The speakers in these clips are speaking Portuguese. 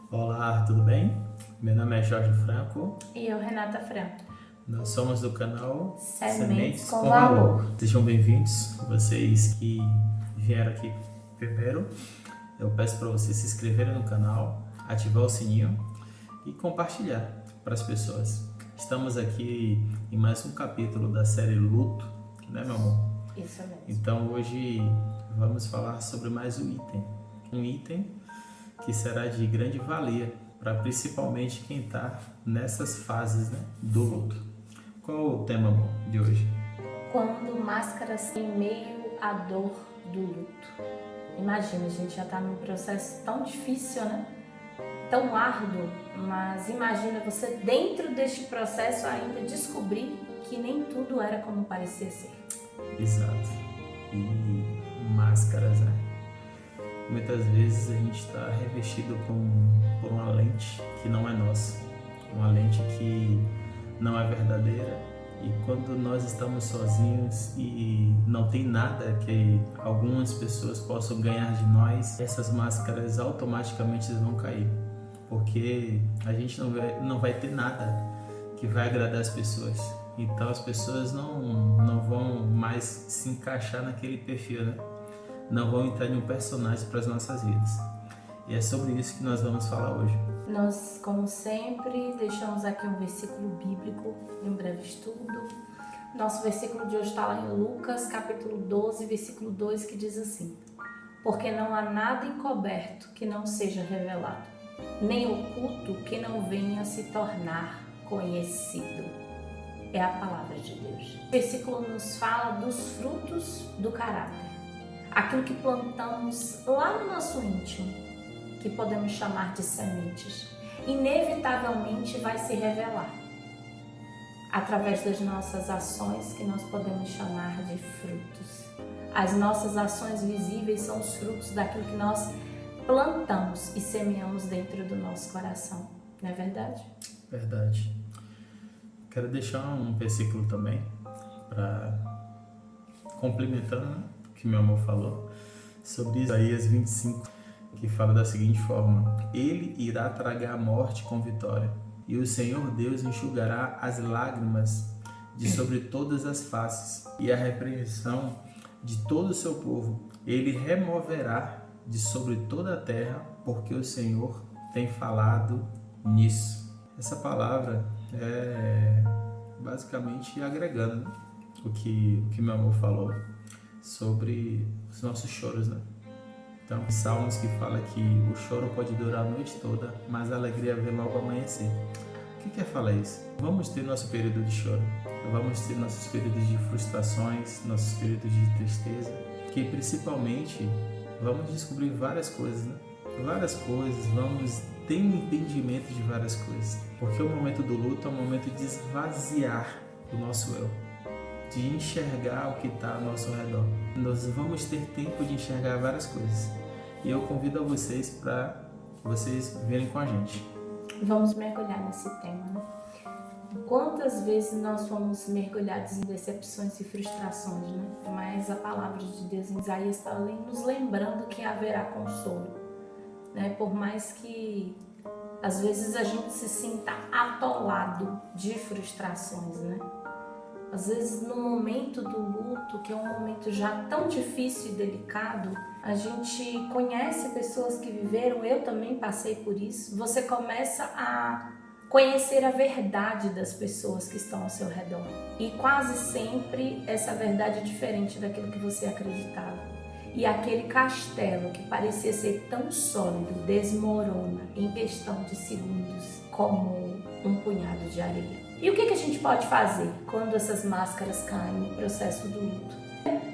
Olá, tudo bem? Meu nome é Jorge Franco, E eu, Renata Franco. nós somos do canal Sementes com Valor. Sejam bem-vindos, vocês que vieram aqui primeiro. Eu peço para vocês se inscreverem no canal, ativar o sininho e compartilhar para as pessoas. Estamos aqui em mais um capítulo da série Luto, né, meu amor? Isso mesmo. Então hoje vamos falar sobre mais um item que será de grande valia para principalmente quem está nessas fases, né, do luto. Qual o tema, amor, de hoje? Quando máscaras em meio à dor do luto. Imagina, a gente já está num processo tão difícil, né? Tão árduo, mas imagina você dentro deste processo ainda descobrir que nem tudo era como parecia ser. Exato. E máscaras, né? Muitas vezes a gente está revestido por uma lente que não é nossa, uma lente que não é verdadeira. E quando nós estamos sozinhos e não tem nada que algumas pessoas possam ganhar de nós, essas máscaras automaticamente vão cair, porque a gente não vai ter nada que vai agradar as pessoas. Então as pessoas não vão mais se encaixar naquele perfil, né? Não vão entrar em um personagem para as nossas vidas. E é sobre isso que nós vamos falar hoje. Nós, como sempre, deixamos aqui um versículo bíblico em um breve estudo. Nosso versículo de hoje está lá em Lucas, capítulo 12, versículo 2, que diz assim: porque não há nada encoberto que não seja revelado, nem oculto que não venha a se tornar conhecido. É a palavra de Deus. O versículo nos fala dos frutos do caráter. Aquilo que plantamos lá no nosso íntimo, que podemos chamar de sementes, inevitavelmente vai se revelar através das nossas ações, que nós podemos chamar de frutos. As nossas ações visíveis são os frutos daquilo que nós plantamos e semeamos dentro do nosso coração, não é verdade? Verdade. Quero deixar um versículo também para complementando, né, o que meu amor falou sobre Isaías 25, que fala da seguinte forma: ele irá tragar a morte com vitória, e o Senhor Deus enxugará as lágrimas de sobre todas as faces, e a repreensão de todo o seu povo ele removerá de sobre toda a terra, porque o Senhor tem falado nisso. Essa palavra é basicamente agregando, né, o que meu amor falou sobre os nossos choros, né? Então, Salmos que fala que o choro pode durar a noite toda, mas a alegria vem logo amanhecer. O que quer falar isso? Vamos ter nosso período de choro, vamos ter nossos períodos de frustrações, nossos períodos de tristeza, que principalmente vamos descobrir várias coisas, né? Várias coisas, vamos ter um entendimento de várias coisas, porque o momento do luto é um momento de esvaziar o nosso eu, de enxergar o que está ao nosso redor. Nós vamos ter tempo de enxergar várias coisas. E eu convido a vocês para vocês virem com a gente. Vamos mergulhar nesse tema, né? Quantas vezes nós fomos mergulhados em decepções e frustrações, né? Mas a palavra de Deus em Isaías está nos lembrando que haverá consolo, né? Por mais que às vezes a gente se sinta atolado de frustrações, né? Às vezes no momento do luto, que é um momento já tão difícil e delicado, a gente conhece pessoas que viveram, eu também passei por isso. Você começa a conhecer a verdade das pessoas que estão ao seu redor. E quase sempre essa verdade é diferente daquilo que você acreditava. E aquele castelo que parecia ser tão sólido desmorona em questão de segundos, como um punhado de areia. E o que a gente pode fazer quando essas máscaras caem no processo do luto?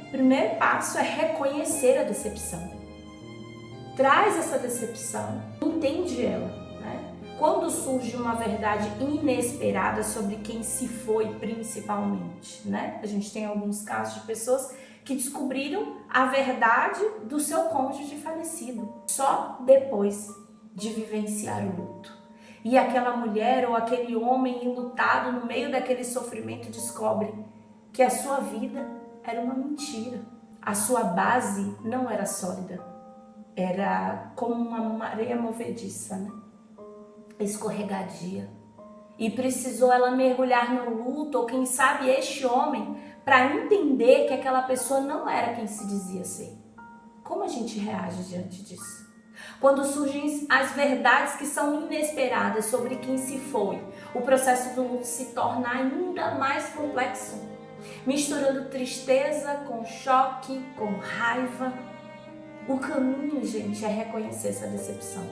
O primeiro passo é reconhecer a decepção. Traz essa decepção, entende ela, né? Quando surge uma verdade inesperada sobre quem se foi principalmente, né? A gente tem alguns casos de pessoas que descobriram a verdade do seu cônjuge falecido só depois de vivenciar o luto. E aquela mulher ou aquele homem enlutado no meio daquele sofrimento descobre que a sua vida era uma mentira. A sua base não era sólida. Era como uma areia movediça, né? escorregadia. E precisou ela mergulhar no luto, ou quem sabe este homem, para entender que aquela pessoa não era quem se dizia ser. Como a gente reage diante disso? Quando surgem as verdades que são inesperadas sobre quem se foi, o processo do luto se torna ainda mais complexo, misturando tristeza com choque, com raiva. O caminho, gente, é reconhecer essa decepção.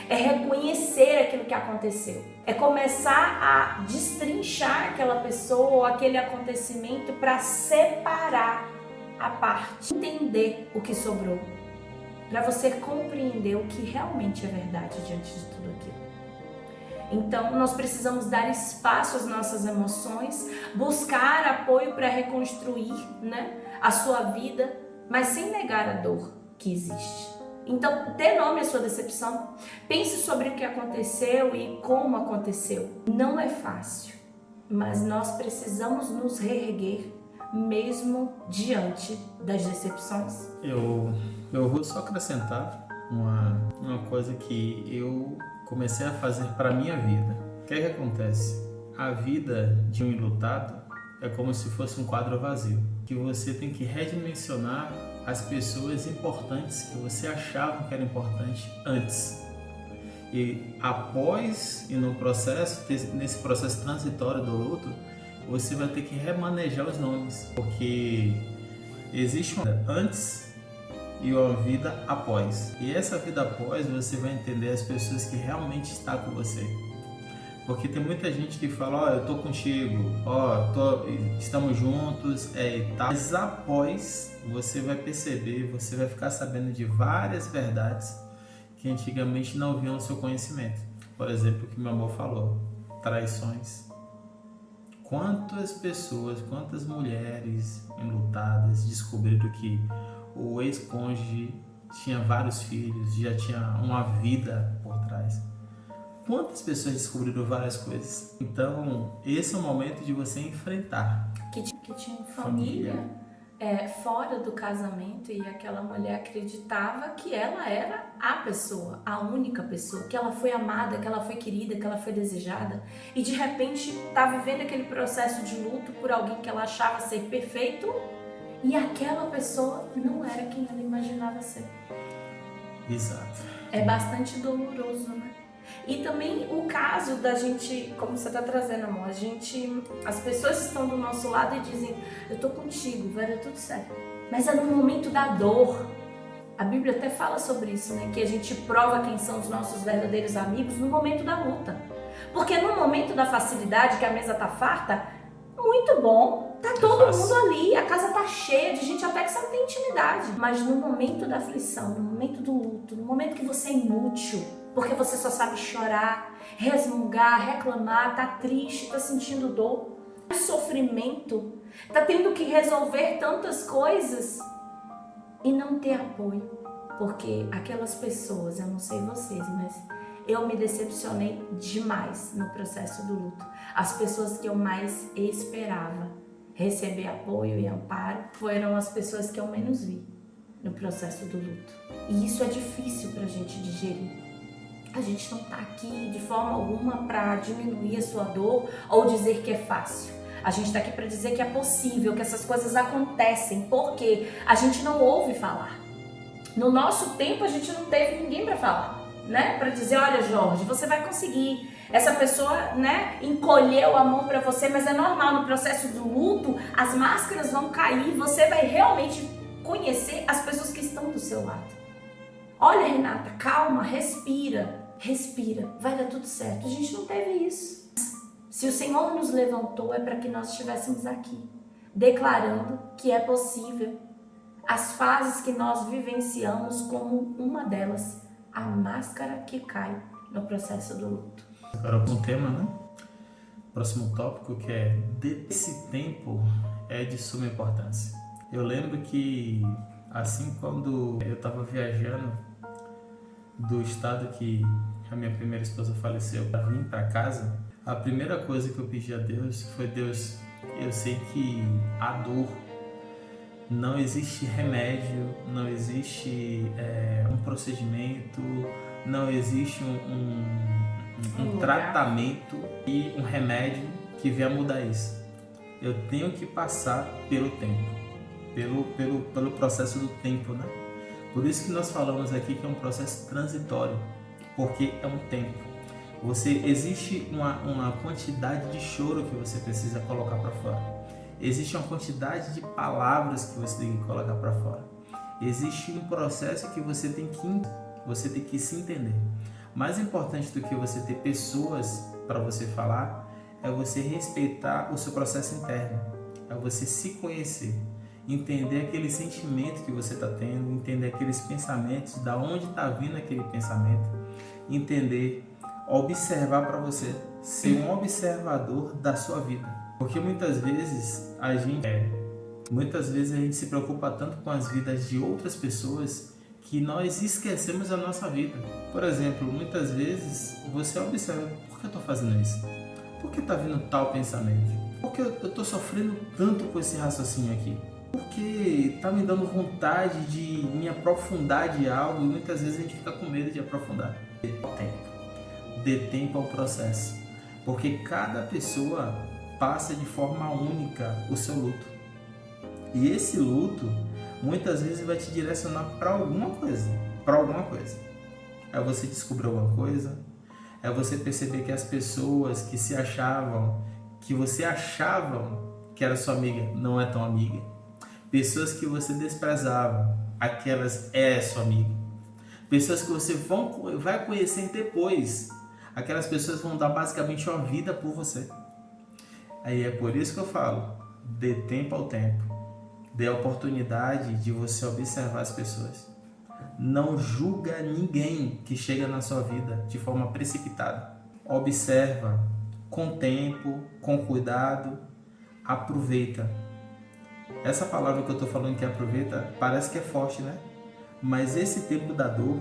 É reconhecer aquilo que aconteceu. É começar a destrinchar aquela pessoa ou aquele acontecimento para separar a parte, entender o que sobrou, para você compreender o que realmente é verdade diante de tudo aquilo. Então, nós precisamos dar espaço às nossas emoções, buscar apoio para reconstruir, a sua vida, mas sem negar a dor que existe. Então, dê nome à sua decepção. Pense sobre o que aconteceu e como aconteceu. Não é fácil, mas nós precisamos nos reerguer mesmo diante das decepções. Eu vou só acrescentar uma coisa que eu comecei a fazer para a minha vida. O que é que acontece? A vida de um enlutado é como se fosse um quadro vazio, que você tem que redimensionar as pessoas importantes que você achava que era importante antes. E após e no processo, nesse processo transitório do luto, você vai ter que remanejar os nomes, porque existe uma vida antes e uma vida após. E essa vida após você vai entender as pessoas que realmente estão com você. Porque tem muita gente que fala, eu tô contigo, estamos juntos, e tal. Mas após, você vai perceber, você vai ficar sabendo de várias verdades que antigamente não vinham no seu conhecimento. Por exemplo, o que meu amor falou, traições. Quantas pessoas, quantas mulheres enlutadas descobriram que o ex-cônjuge tinha vários filhos, já tinha uma vida por trás? Quantas pessoas descobriram várias coisas? Então, esse é o momento de você enfrentar. Que tinha família fora do casamento e aquela mulher acreditava que ela era a pessoa, a única pessoa, que ela foi amada, que ela foi querida, que ela foi desejada, e de repente está vivendo aquele processo de luto por alguém que ela achava ser perfeito e aquela pessoa não era quem ela imaginava ser. Exato. É bastante doloroso, né? E também o caso da gente, como você está trazendo, amor, as pessoas estão do nosso lado e dizem, eu tô contigo, vai dar tudo certo. Mas é no momento da dor. A Bíblia até fala sobre isso, né? Que a gente prova quem são os nossos verdadeiros amigos no momento da luta. Porque no momento da facilidade, que a mesa tá farta, muito bom, tá todo mundo ali, a casa tá cheia de gente até que você não tem intimidade. Mas no momento da aflição, no momento do luto, no momento que você é inútil, porque você só sabe chorar, resmungar, reclamar, tá triste, tá sentindo dor, sofrimento, tá tendo que resolver tantas coisas e não ter apoio. Porque aquelas pessoas, eu não sei vocês, mas eu me decepcionei demais no processo do luto. As pessoas que eu mais esperava receber apoio e amparo foram as pessoas que eu menos vi no processo do luto. E isso é difícil pra gente digerir. A gente não tá aqui de forma alguma para diminuir a sua dor ou dizer que é fácil. A gente tá aqui para dizer que é possível, que essas coisas acontecem, porque a gente não ouve falar. No nosso tempo a gente não teve ninguém para falar, né? Para dizer, olha, Jorge, você vai conseguir. Essa pessoa, encolheu a mão para você, mas é normal, no processo do luto, as máscaras vão cair, você vai realmente conhecer as pessoas que estão do seu lado. Olha, Renata, calma, respira, vai dar tudo certo. A gente não teve isso. Se o Senhor nos levantou, é para que nós estivéssemos aqui, declarando que é possível. As fases que nós vivenciamos como uma delas, a máscara que cai no processo do luto. Agora um tema, né? Próximo tópico, que é esse tempo é de suma importância. Eu lembro que assim quando eu estava viajando do estado que a minha primeira esposa faleceu para vir para casa, a primeira coisa que eu pedi a Deus foi, Deus, eu sei que a dor não existe remédio, não existe um procedimento, não existe um tratamento e um remédio que venha mudar isso. Eu tenho que passar pelo tempo, pelo processo do tempo, né? Por isso que nós falamos aqui que é um processo transitório, porque é um tempo. Existe uma quantidade de choro que você precisa colocar para fora. Existe uma quantidade de palavras que você tem que colocar para fora. Existe um processo que você tem que se entender. Mais importante do que você ter pessoas para você falar é você respeitar o seu processo interno, é você se conhecer, entender aquele sentimento que você está tendo, entender aqueles pensamentos, da onde está vindo aquele pensamento, entender, observar para você, ser um observador da sua vida. Porque muitas vezes a gente se preocupa tanto com as vidas de outras pessoas que nós esquecemos a nossa vida. Por exemplo, muitas vezes você observa, por que eu estou fazendo isso? Por que está vindo tal pensamento? Por que eu estou sofrendo tanto com esse raciocínio aqui? Porque está me dando vontade de me aprofundar de algo e muitas vezes a gente fica com medo de aprofundar. Dê tempo ao processo, porque cada pessoa passa de forma única o seu luto. E esse luto muitas vezes vai te direcionar para alguma coisa. É você descobrir alguma coisa, é você perceber que as pessoas que você achava que era sua amiga, não é tão amiga. Pessoas que você desprezava, aquelas é sua amiga. Pessoas que você vai conhecer depois, aquelas pessoas vão dar basicamente uma vida por você. Aí é por isso que eu falo, dê tempo ao tempo. Dê a oportunidade de você observar as pessoas. Não julga ninguém que chega na sua vida de forma precipitada. Observa com tempo, com cuidado, aproveita. Essa palavra que eu estou falando que aproveita parece que é forte, né? Mas esse tempo da dor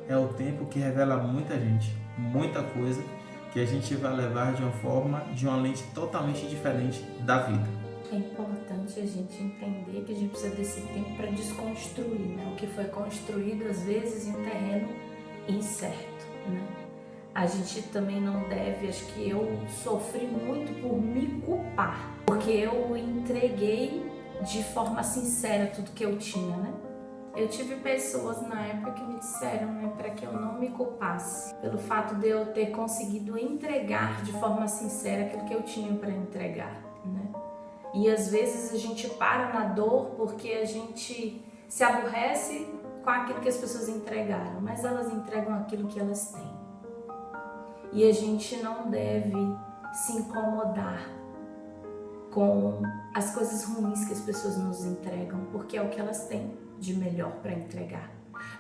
é o tempo que revela muita gente, muita coisa que a gente vai levar de uma lente totalmente diferente da vida. É importante a gente entender que a gente precisa desse tempo para desconstruir, né? O que foi construído às vezes em terreno incerto, né? A gente também não deve, acho que eu sofri muito por me culpar, porque eu entreguei de forma sincera tudo que eu tinha, né? Eu tive pessoas na época que me disseram, né, para que eu não me culpasse pelo fato de eu ter conseguido entregar de forma sincera aquilo que eu tinha para entregar, né? E às vezes a gente para na dor porque a gente se aborrece com aquilo que as pessoas entregaram, mas elas entregam aquilo que elas têm. E a gente não deve se incomodar com as coisas ruins que as pessoas nos entregam, porque é o que elas têm de melhor para entregar.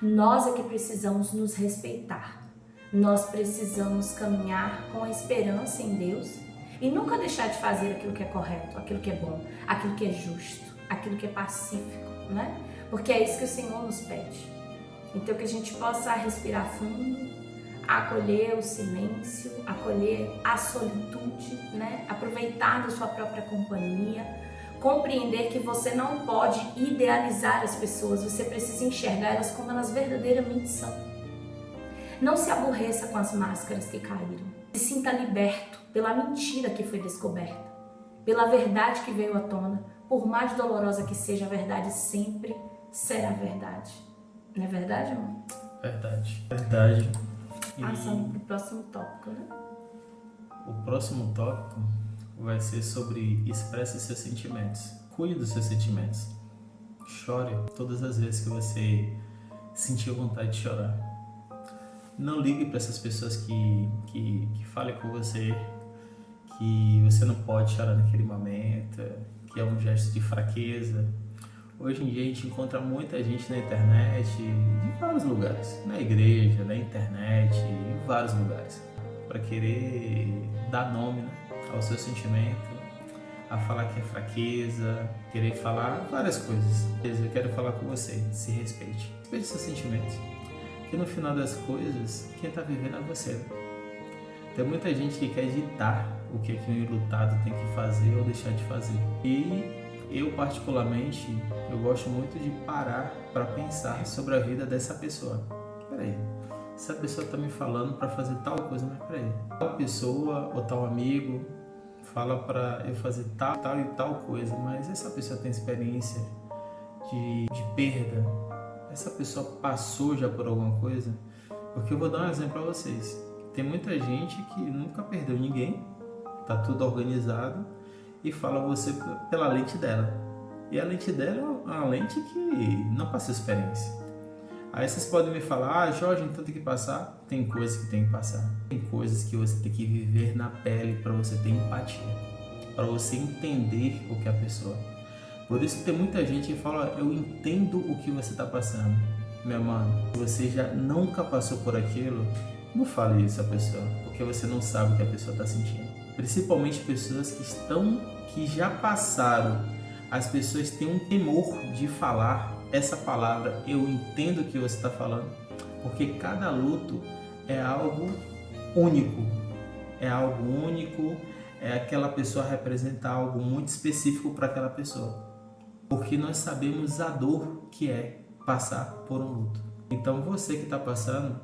Nós é que precisamos nos respeitar. Nós precisamos caminhar com a esperança em Deus e nunca deixar de fazer aquilo que é correto, aquilo que é bom, aquilo que é justo, aquilo que é pacífico, né? Porque é isso que o Senhor nos pede. Então que a gente possa respirar fundo, acolher o silêncio, acolher a solitude, né? Aproveitar da sua própria companhia, compreender que você não pode idealizar as pessoas, você precisa enxergar elas como elas verdadeiramente são. Não se aborreça com as máscaras que caíram. Se sinta liberto pela mentira que foi descoberta, pela verdade que veio à tona. Por mais dolorosa que seja, a verdade sempre será verdade. Não é verdade, irmão? Verdade. Passando para o próximo tópico, né? O próximo tópico vai ser sobre expresse seus sentimentos. Cuide dos seus sentimentos. Chore todas as vezes que você sentir vontade de chorar. Não ligue para essas pessoas que falem com você que você não pode chorar naquele momento, que é um gesto de fraqueza. Hoje em dia a gente encontra muita gente na internet, de vários lugares, na igreja, na internet, em vários lugares, para querer dar nome, né, ao seu sentimento, a falar que é fraqueza, querer falar várias coisas. Eu quero falar com você, se respeite. Respeite seus sentimentos, porque no final das coisas, quem está vivendo é você. Tem muita gente que quer ditar o que um enlutado tem que fazer ou deixar de fazer. E eu, particularmente, eu gosto muito de parar para pensar sobre a vida dessa pessoa. Peraí, essa pessoa está me falando para fazer tal coisa, mas peraí, tal pessoa ou tal amigo fala para eu fazer tal e tal coisa, mas essa pessoa tem experiência de perda, essa pessoa passou já por alguma coisa? Porque eu vou dar um exemplo para vocês. Tem muita gente que nunca perdeu ninguém, tá tudo organizado e fala você pela lente dela. E a lente dela é uma lente que não passou experiência. Aí vocês podem me falar, Jorge, então tem que passar. Tem coisas que tem que passar. Tem coisas que você tem que viver na pele para você ter empatia, para você entender o que é a pessoa. Por isso que tem muita gente que fala, eu entendo o que você está passando. Meu mano, se você já nunca passou por aquilo, não fale isso à pessoa, porque você não sabe o que a pessoa está sentindo. Principalmente pessoas que já passaram. As pessoas têm um temor de falar essa palavra, eu entendo o que você está falando, porque cada luto é algo único. É algo único, aquela pessoa representa algo muito específico para aquela pessoa. Porque nós sabemos a dor que é passar por um luto. Então você que está passando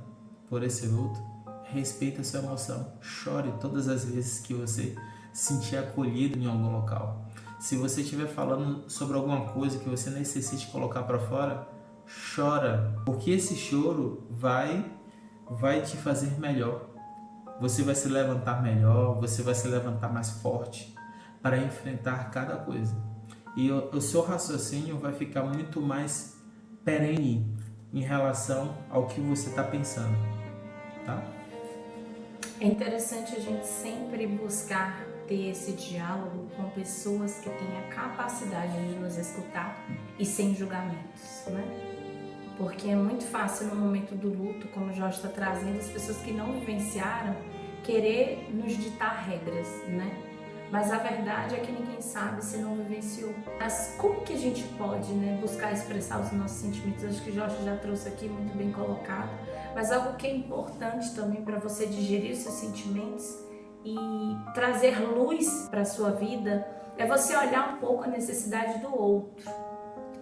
por esse luto, respeita a sua emoção. Chore todas as vezes que você se sentir acolhido em algum local. Se você estiver falando sobre alguma coisa que você necessite colocar para fora, chora. Porque esse choro vai te fazer melhor. Você vai se levantar melhor, você vai se levantar mais forte para enfrentar cada coisa. E o seu raciocínio vai ficar muito mais perene em relação ao que você está pensando, tá? É interessante a gente sempre buscar ter esse diálogo com pessoas que têm a capacidade de nos escutar e sem julgamentos, né? Porque é muito fácil no momento do luto, como o Jorge está trazendo, as pessoas que não vivenciaram querer nos ditar regras, né? Mas a verdade é que ninguém sabe se não vivenciou. Mas como que a gente pode, né, buscar expressar os nossos sentimentos? Acho que o Jorge já trouxe aqui muito bem colocado. Mas algo que é importante também para você digerir os seus sentimentos e trazer luz para a sua vida é você olhar um pouco a necessidade do outro.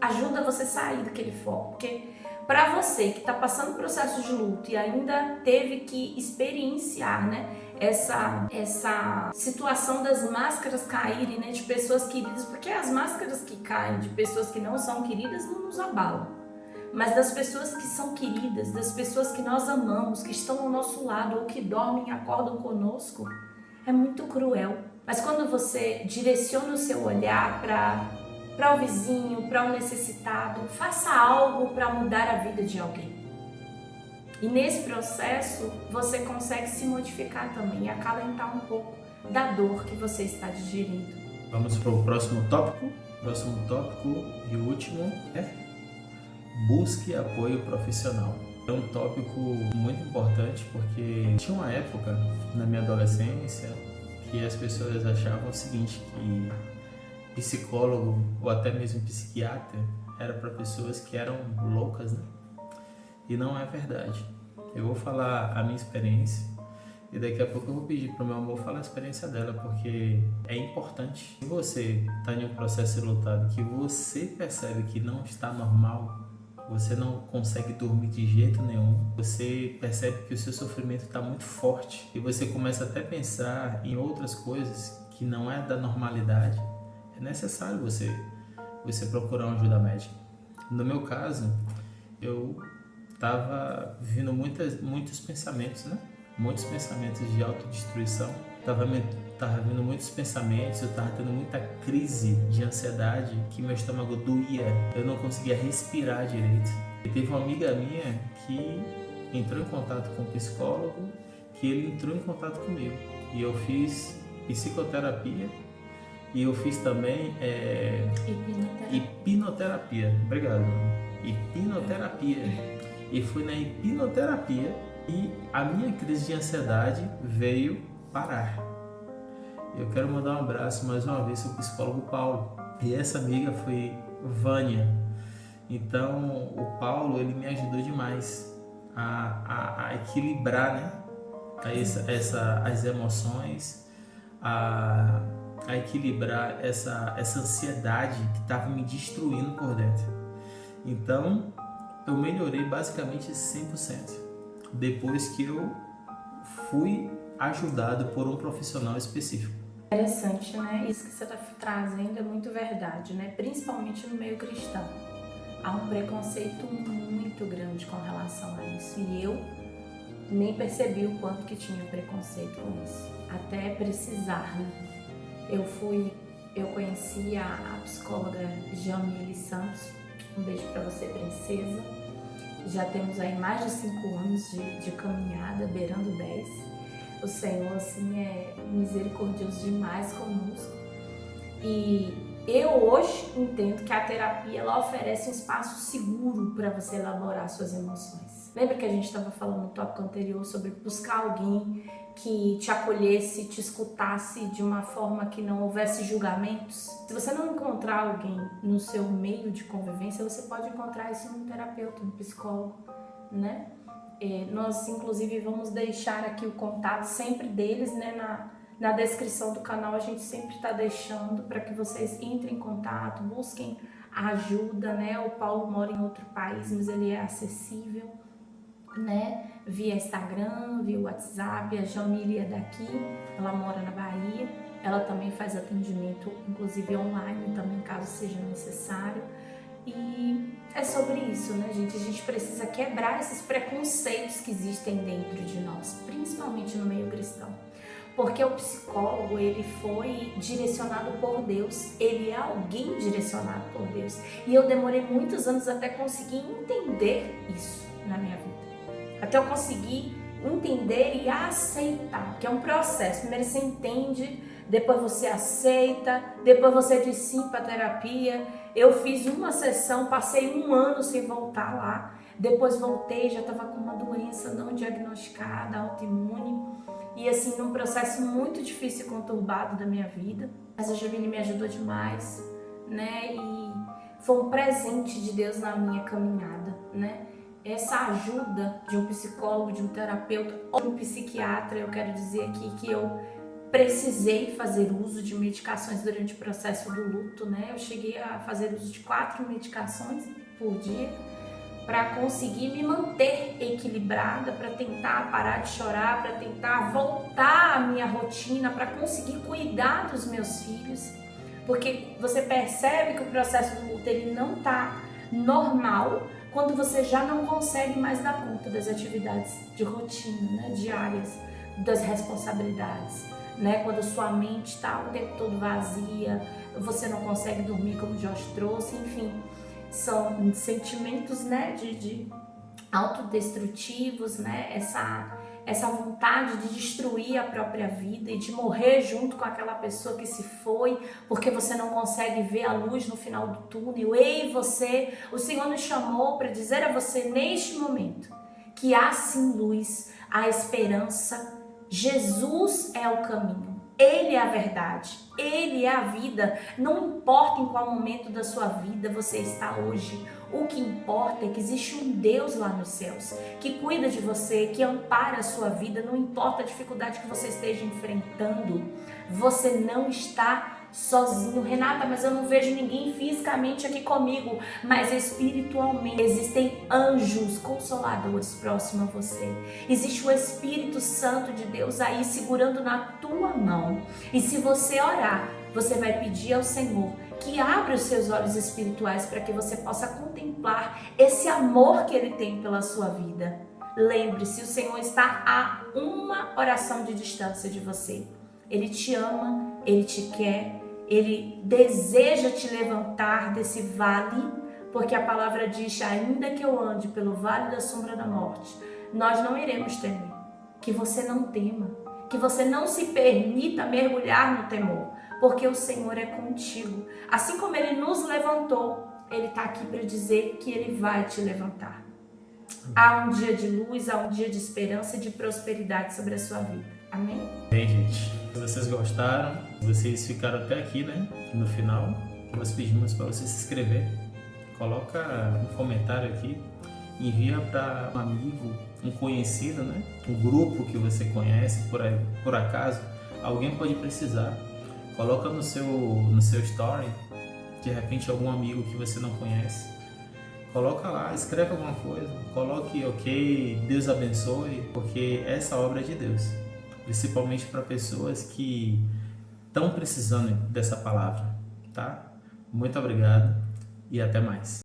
Ajuda você a sair daquele foco. Porque para você que está passando o processo de luto e ainda teve que experienciar, né, essa situação das máscaras caírem, né, de pessoas queridas, porque as máscaras que caem de pessoas que não são queridas não nos abalam, mas das pessoas que são queridas, das pessoas que nós amamos, que estão ao nosso lado ou que dormem e acordam conosco, é muito cruel. Mas quando você direciona o seu olhar para o vizinho, para o necessitado, faça algo para mudar a vida de alguém. E nesse processo, você consegue se modificar também e acalentar um pouco da dor que você está digerindo. Vamos para o próximo tópico. Próximo tópico e o último é busque apoio profissional. É um tópico muito importante porque tinha uma época na minha adolescência que as pessoas achavam o seguinte, que psicólogo ou até mesmo psiquiatra era para pessoas que eram loucas, né? E não é verdade. Eu vou falar a minha experiência e daqui a pouco eu vou pedir para o meu amor falar a experiência dela, porque é importante. Se você está em um processo de lutado que você percebe que não está normal, você não consegue dormir de jeito nenhum, você percebe que o seu sofrimento está muito forte e você começa até a pensar em outras coisas que não é da normalidade, é necessário você procurar uma ajuda médica. No meu caso, eu estava vivendo muitos pensamentos, né? Muitos pensamentos de autodestruição. Estava vendo muitos pensamentos, eu estava tendo muita crise de ansiedade, que meu estômago doía, eu não conseguia respirar direito. E teve uma amiga minha que entrou em contato com um psicólogo, que ele entrou em contato comigo. E eu fiz psicoterapia e eu fiz também hipnoterapia. Obrigado, mano. Hipnoterapia. E fui na hipnoterapia e a minha crise de ansiedade veio parar. Eu quero mandar um abraço mais uma vez ao psicólogo Paulo. E essa amiga foi Vânia. Então o Paulo, ele me ajudou demais a equilibrar, né? As emoções, a equilibrar essa ansiedade que estava me destruindo por dentro. Então eu melhorei basicamente 100%. depois que eu fui ajudado por um profissional específico. Interessante, né? Isso que você está trazendo é muito verdade, né? Principalmente no meio cristão. Há um preconceito muito grande com relação a isso. E eu nem percebi o quanto que tinha preconceito com isso. Até precisar, né? Eu conheci a psicóloga Jamile Santos. Um beijo para você, princesa. Já temos aí mais de 5 anos de caminhada, beirando 10. O Senhor, assim, é misericordioso demais conosco. E eu hoje entendo que a terapia, ela oferece um espaço seguro para você elaborar suas emoções. Lembra que a gente estava falando no tópico anterior sobre buscar alguém que te acolhesse, te escutasse de uma forma que não houvesse julgamentos? Se você não encontrar alguém no seu meio de convivência, você pode encontrar isso num terapeuta, num psicólogo, né? Nós, inclusive, vamos deixar aqui o contato sempre deles, né? Na descrição do canal a gente sempre está deixando para que vocês entrem em contato, busquem ajuda, né? O Paulo mora em outro país, mas ele é acessível, né? Via Instagram, via WhatsApp. A Jamile é daqui, ela mora na Bahia, ela também faz atendimento, inclusive online também, caso seja necessário. E é sobre isso, né, gente? A gente precisa quebrar esses preconceitos que existem dentro de nós, principalmente no meio cristão. Porque o psicólogo, ele foi direcionado por Deus, ele é alguém direcionado por Deus. E eu demorei muitos anos até conseguir entender isso na minha vida. Até eu conseguir entender e aceitar, que é um processo. Primeiro você entende, depois você aceita, depois você dissipa a terapia. Eu fiz uma sessão, passei 1 ano sem voltar lá, depois voltei, já estava com uma doença não diagnosticada, autoimune, e assim, num processo muito difícil e conturbado da minha vida. Mas a Jamile me ajudou demais, né, e foi um presente de Deus na minha caminhada, né. Essa ajuda de um psicólogo, de um terapeuta ou de um psiquiatra, eu quero dizer aqui que eu precisei fazer uso de medicações durante o processo do luto, né? Eu cheguei a fazer uso de 4 medicações por dia para conseguir me manter equilibrada, para tentar parar de chorar, para tentar voltar à minha rotina, para conseguir cuidar dos meus filhos, porque você percebe que o processo do luto ele não está normal quando você já não consegue mais dar conta das atividades de rotina, né? Diárias, das responsabilidades. Né? Quando a sua mente está o tempo todo vazia, você não consegue dormir, como o Josh trouxe, enfim, são sentimentos, né, de autodestrutivos, né? Essa vontade de destruir a própria vida e de morrer junto com aquela pessoa que se foi, porque você não consegue ver a luz no final do túnel. Ei, você, o Senhor nos chamou para dizer a você neste momento que há sim luz, há esperança. Jesus é o caminho, Ele é a verdade, Ele é a vida. Não importa em qual momento da sua vida você está hoje, o que importa é que existe um Deus lá nos céus, que cuida de você, que ampara a sua vida, não importa a dificuldade que você esteja enfrentando, você não está sozinho. Renata, mas eu não vejo ninguém fisicamente aqui comigo, mas espiritualmente existem anjos consoladores próximos a você. Existe o Espírito Santo de Deus aí segurando na tua mão. E se você orar, você vai pedir ao Senhor que abra os seus olhos espirituais para que você possa contemplar esse amor que Ele tem pela sua vida. Lembre-se, o Senhor está a uma oração de distância de você. Ele te ama, Ele te quer, Ele deseja te levantar desse vale, porque a palavra diz, ainda que eu ande pelo vale da sombra da morte, nós não iremos temer. Que você não tema, que você não se permita mergulhar no temor, porque o Senhor é contigo. Assim como Ele nos levantou, Ele está aqui para dizer que Ele vai te levantar. Há um dia de luz, há um dia de esperança e de prosperidade sobre a sua vida. Amém? Bem, gente, se vocês gostaram, vocês ficaram até aqui, né? No final, nós pedimos para você se inscrever. Coloca um comentário aqui, envia para um amigo, um conhecido, né? Um grupo que você conhece, por acaso, alguém pode precisar. Coloca no seu story, de repente algum amigo que você não conhece. coloca lá, escreve alguma coisa, coloque ok, Deus abençoe, porque essa obra é de Deus, principalmente para pessoas que estão precisando dessa palavra, tá? Muito obrigado e até mais.